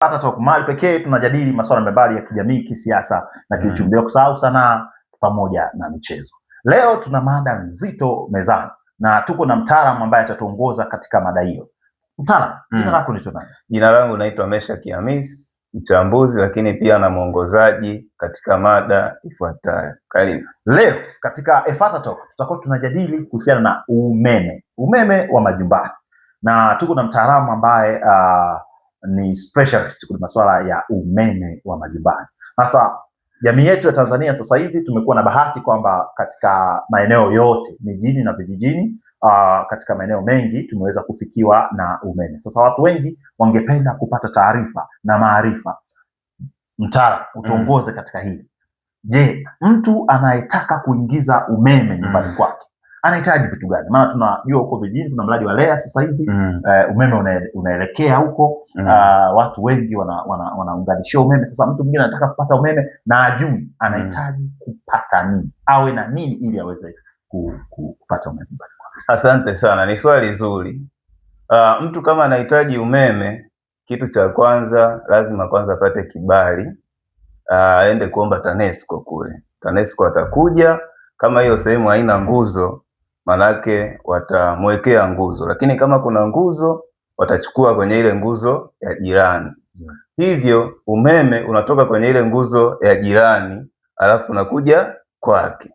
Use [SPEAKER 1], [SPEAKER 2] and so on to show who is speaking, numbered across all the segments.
[SPEAKER 1] Pata Talk, mahali pekee tunajadili masuala mbalimbali ya kijamii, kisiasa na kiuchumi, bila kusahau sanaa pamoja na michezo. Leo tuna mada nzito mezani na tuko na mtaalamu ambaye atatuongoza katika mada hiyo. Mtaalamu, jina lako ni nani?
[SPEAKER 2] Jina langu naitwa Meshack Hamisi, mchambuzi lakini pia na mwongozaji katika mada ifuatayo. Karibu.
[SPEAKER 1] Leo katika Pata Talk tutakuwa tunajadili kuhusiana na umeme wa majumbani, na tuko na mtaalamu ambaye ni specialist kwa masuala ya umeme wa majumbani. Sasa jamii yetu ya Tanzania sasa hivi tumekuwa na bahati kwamba katika maeneo yote mijini na vijijini, katika maeneo mengi tumeweza kufikiwa na umeme. Sasa watu wengi wangependa kupata taarifa na maarifa. Mtaalamu, utuongoze katika hili. Je, mtu anayetaka kuingiza umeme nyumbani kwake anahitaji vitu gani? Maana tunajua huko vijijini kuna mradi wa REA sasa hivi, umeme unaelekea huko, watu wengi wanaunganishiwa umeme. Sasa mtu mwingine anataka kupata umeme na ajui anahitaji kupata nini, awe na nini ili aweze kupata umeme nyumbani kwake.
[SPEAKER 2] Asante sana, ni swali zuri. Mtu kama anahitaji umeme, kitu cha kwanza lazima kwanza apate kibali, aende kuomba TANESCO kule. TANESCO atakuja, kama hiyo sehemu haina nguzo manake watamwekea nguzo, lakini kama kuna nguzo watachukua kwenye ile nguzo ya jirani. Hivyo umeme unatoka kwenye ile nguzo ya jirani alafu unakuja kwake.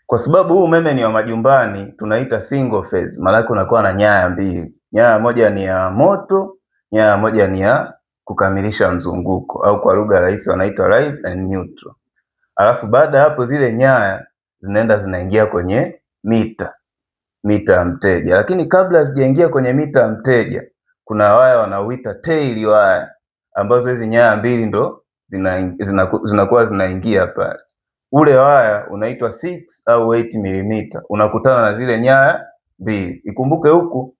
[SPEAKER 2] Kwa sababu huu umeme ni wa majumbani, tunaita single phase, manake unakuwa na nyaya mbili. Nyaya moja ni ya moto, nyaya moja ni ya kukamilisha mzunguko, au kwa lugha rahisi wanaita live and neutral. Alafu baada hapo zile nyaya zinaingia kwenye mita ya mteja, lakini kabla zijaingia kwenye mita ya mteja kuna waya wanauita tail waya, ambazo hizi nyaya mbili ndo zinakuwa zinaingia pale. Ule waya unaitwa 6 au 8 mm, unakutana na zile nyaya mbili. Ikumbuke huku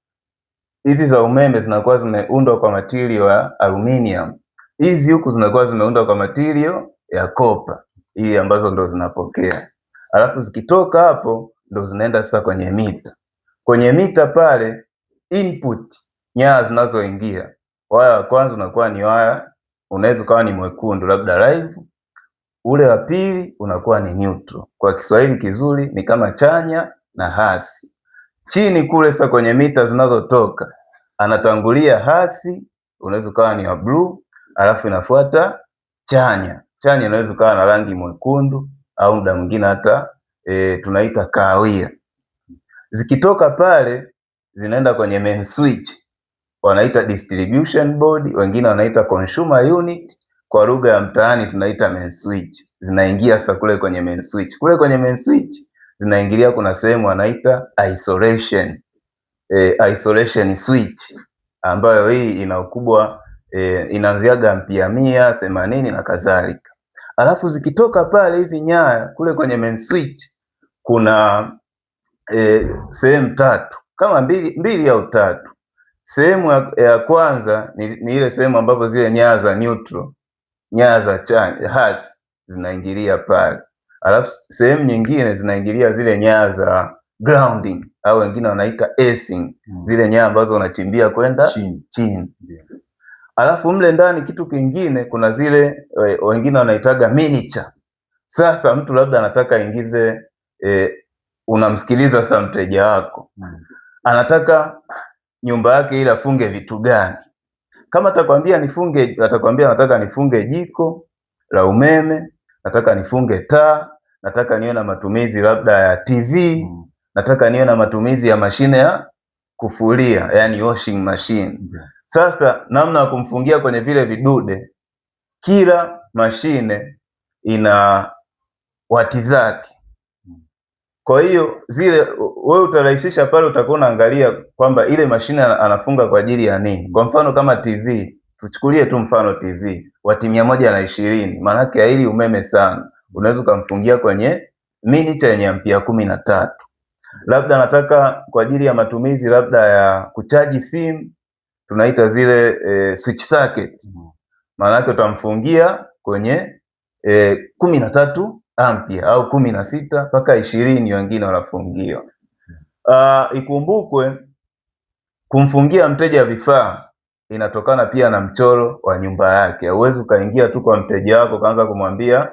[SPEAKER 2] hizi za umeme zinakuwa zimeundwa kwa material ya aluminium, hizi huku zinakuwa zimeundwa kwa material ya copper, hii ambazo ndo zinapokea. Alafu zikitoka hapo ndo zinaenda sasa kwenye mita. Kwenye mita pale input, nyaya zinazoingia, waya wa kwanza unakuwa ni waya, unaweza kawa ni mwekundu labda live, ule wa pili unakuwa ni neutral. Kwa Kiswahili kizuri ni kama chanya na hasi. Chini kule sasa kwenye mita zinazotoka anatangulia hasi, unaweza kawa ni wa blue, alafu inafuata chanya. Chanya inaweza kawa na rangi mwekundu au muda mwingine hata tunaita kahawia. Zikitoka pale zinaenda kwenye main switch, wanaita distribution board, wengine wanaita consumer unit, kwa lugha ya mtaani tunaita main switch. Zinaingia sasa kule kwenye main switch. Kule kwenye main switch zinaingilia, kuna sehemu wanaita isolation, isolation switch, ambayo hii ina ukubwa inaanziaga ampia 100, 80 na kadhalika. Alafu zikitoka pale hizi nyaya kule kwenye main switch kuna sehemu tatu kama mbili au tatu. Sehemu ya kwanza ni ile sehemu ambapo zile nyaya za neutral, nyaya za chanya hasi zinaingilia pale. Alafu sehemu nyingine zinaingilia zile nyaya za grounding au wengine wanaita earthing, zile nyaya ambazo wanachimbia kwenda chini. Alafu mle ndani kitu kingine kuna zile wengine wanaitaga miniature. Sasa mtu labda anataka ingize, unamsikiliza sasa mteja wako, anataka nyumba yake ile afunge vitu gani. Kama atakwambia nataka nifunge jiko la umeme, nataka nifunge taa, nataka niwe na matumizi labda ya TV, nataka niwe na matumizi ya mashine ya kufulia, yani washing machine. Sasa namna ya kumfungia kwenye vile vidude, kila mashine ina wati zake. Kwa hiyo zile wewe utarahisisha pale, utakuwa unaangalia kwamba ile mashine anafunga kwa ajili ya nini. Kwa mfano kama TV, tuchukulie tu mfano TV, wati 120, maana yake haili umeme sana. Unaweza kumfungia kwenye miniature yenye ampia 13. Labda anataka kwa ajili ya matumizi labda ya kuchaji simu, tunaita zile switch circuit. Maana yake utamfungia kwenye 13 ampia au 16 mpaka 20 wengine wanafungiwa. Ikumbukwe kumfungia mteja vifaa inatokana pia na mchoro wa nyumba yake. Hauwezi ukaingia tu kwa mteja wako kaanza kumwambia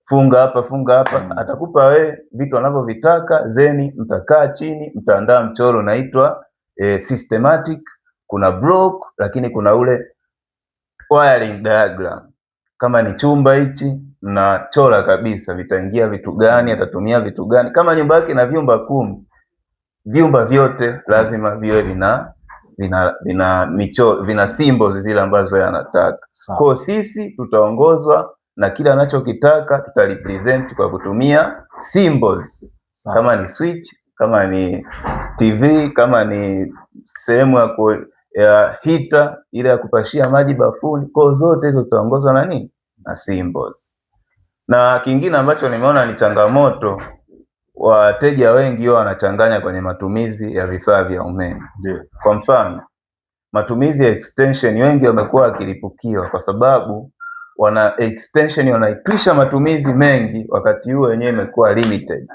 [SPEAKER 2] funga hapa. Atakupa we vitu anavyovitaka, zeni mtakaa chini, mtaandaa mchoro unaitwa systematic. Kuna block, lakini kuna ule wiring diagram. Kama ni chumba hichi, mnachora kabisa vitaingia vitu gani, atatumia vitu gani. Kama nyumba yake na vyumba 10, vyumba vyote lazima viwe vina michoro, vina symbols zile ambazo yanataka. Kwa sisi tutaongozwa na kile anachokitaka, tutarepresent kwa kutumia symbols. Kama ni switch, kama ni TV, kama ni sehemu ya heater ile ya kupashia maji bafuni, kwa zote hizo tutaongozwa na nini? Na symbols. Na kingine ambacho nimeona ni changamoto, wateja wengi wao wanachanganya kwenye matumizi ya vifaa vya umeme. Kwa mfano, matumizi ya extension, wengi wamekuwa wakilipukiwa kwa sababu wana extension wanaitwisha matumizi mengi, wakati huo wenyewe imekuwa limited.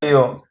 [SPEAKER 2] Hiyo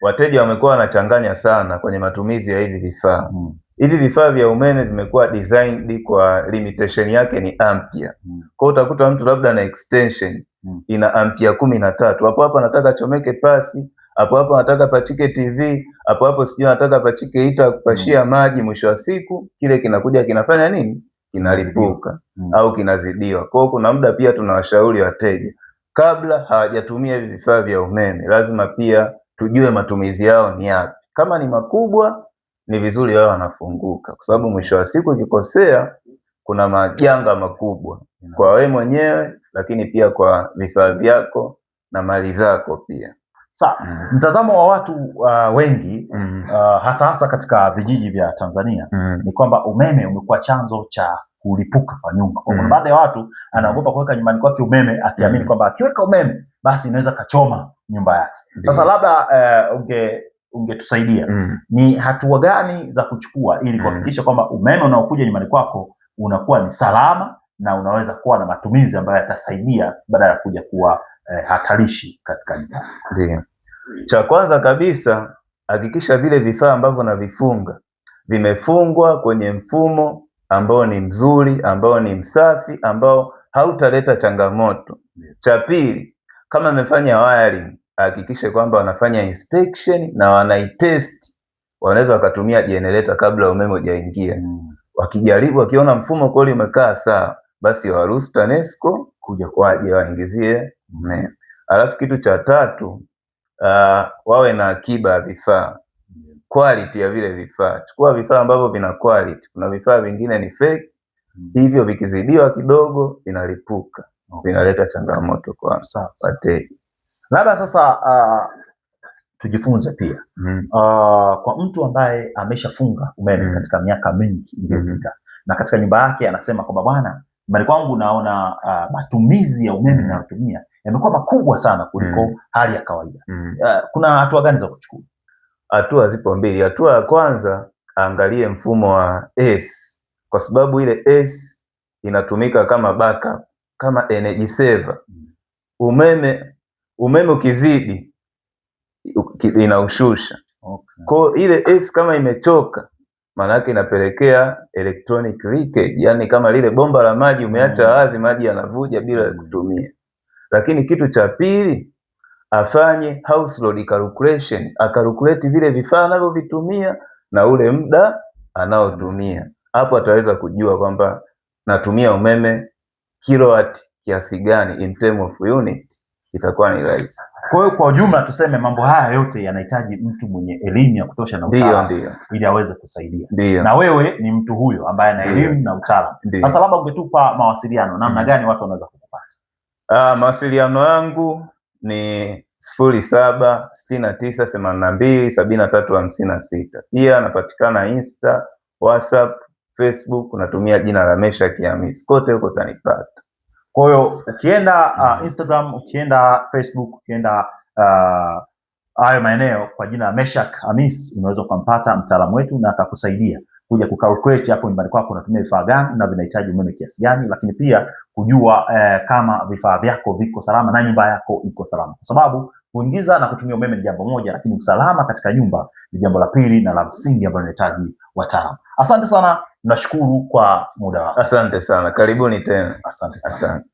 [SPEAKER 2] wateja wamekuwa wanachanganya sana kwenye matumizi ya hivi vifaa. Hivi vifaa vya umeme vimekuwa designed kwa limitation yake ni ampere. Kwa utakuta mtu labda na extension ina ampere 13. Hapo anataka chomeke pasi, hapo anataka pachike TV, hapo sijui anataka pachike heater kupashia maji. Mwisho wa siku kile kinakuja kinafanya nini? Kinalipuka au kinazidiwa. Kwa hiyo kuna muda pia tunawashauri wateja, kabla hawajatumia hivi vifaa vya umeme, lazima pia tujue matumizi yao ni yapi. Kama ni makubwa, ni vizuri wao wanafunguka, kwa sababu mwisho wa siku ikikosea kuna majanga makubwa kwa wewe mwenyewe, lakini pia kwa vifaa vyako na mali zako pia.
[SPEAKER 1] Sawa. Mtazamo wa watu wengi hasa katika vijiji vya Tanzania ni kwamba umeme umekuwa chanzo cha kulipuka kwa nyumba. Kwa kuna baadhi ya watu anaogopa kuweka nyumbani kwake umeme, akiamini kwamba akiweka umeme basi inaweza kachoma nyumba yake. Sasa labda ungetusaidia ni hatua gani za kuchukua ili kuhakikisha kwamba umeme unaokuja nyumbani kwako unakuwa ni salama na unaweza kuwa na matumizi ambayo yatasaidia badala ya kuja kuwa hatarishi katika nyumba?
[SPEAKER 2] Ndio. Cha kwanza kabisa, hakikisha vile vifaa ambavyo unavifunga vimefungwa kwenye mfumo ambao ni mzuri, ambao ni msafi, ambao hautaleta changamoto. Cha pili, kama umefanya wiring, hakikisha kwamba wanafanya inspection na wanaitest. Wanaweza wakatumia generator kabla umeme hujaingia. Wakijaribu, wakiona mfumo kweli umekaa sawa, basi waruhusu TANESCO kuja waje waingizie umeme. Alafu kitu cha tatu, wawe na akiba ya vifaa, quality ya vile vifaa. Chukua vifaa ambavyo vina quality. Kuna vifaa vingine ni fake, hivyo vikizidiwa kidogo vinalipuka, vinaleta changamoto kwa wateja.
[SPEAKER 1] Labda sasa tujifunze pia kwa mtu ambaye ameshafunga umeme katika miaka mingi iliyopita na katika nyumba yake anasema kwamba bwana, nyumbani kwangu naona matumizi ya umeme ninayotumia yamekuwa makubwa sana kuliko hali ya kawaida. Kuna hatua gani za kuchukua?
[SPEAKER 2] Hatua zipo mbili. Hatua ya kwanza, angalie mfumo wa S, kwa sababu ile S inatumika kama backup, kama energy saver. Umeme ukizidi inaushusha. Kwa ile S kama imechoka, maana yake inapelekea electronic leakage, yani kama lile bomba la maji umeacha wazi, maji yanavuja bila kutumia. Lakini kitu cha pili, afanye house load calculation, akalculate vile vifaa anavyovitumia na ule muda anaotumia. Hapo ataweza kujua kwamba natumia umeme kilowatt kiasi gani in term of unit, itakuwa ni rahisi.
[SPEAKER 1] Kwa hiyo kwa ujumla tuseme mambo haya yote yanahitaji mtu mwenye elimu ya kutosha na utaalamu ili aweze kusaidia. Na wewe ni mtu huyo ambaye ana elimu na utaalamu. Sasa labda ungetupa mawasiliano, namna gani watu wanaweza kukupata?
[SPEAKER 2] Mawasiliano yangu ni 0769827356. Pia napatikana Insta, WhatsApp, Facebook, natumia jina la Meshack Hamisi. Kote huko utanipata.
[SPEAKER 1] Kwa hiyo ukienda Instagram, ukienda Facebook, ukienda hayo maeneo kwa jina la Meshack Hamisi, unaweza kumpata mtaalamu wetu na akakusaidia kuja kucalculate hapo nyumbani kwako unatumia vifaa gani na vinahitaji umeme kiasi gani, lakini pia kujua kama vifaa vyako viko salama na nyumba yako iko salama, kwa sababu kuingiza na kutumia umeme ni jambo moja, lakini usalama katika nyumba ni jambo la pili na la msingi ambalo linahitaji wataalamu. Asante sana, nashukuru kwa muda wako.
[SPEAKER 2] Asante sana, karibuni tena.
[SPEAKER 1] Asante sana.
[SPEAKER 2] Asante.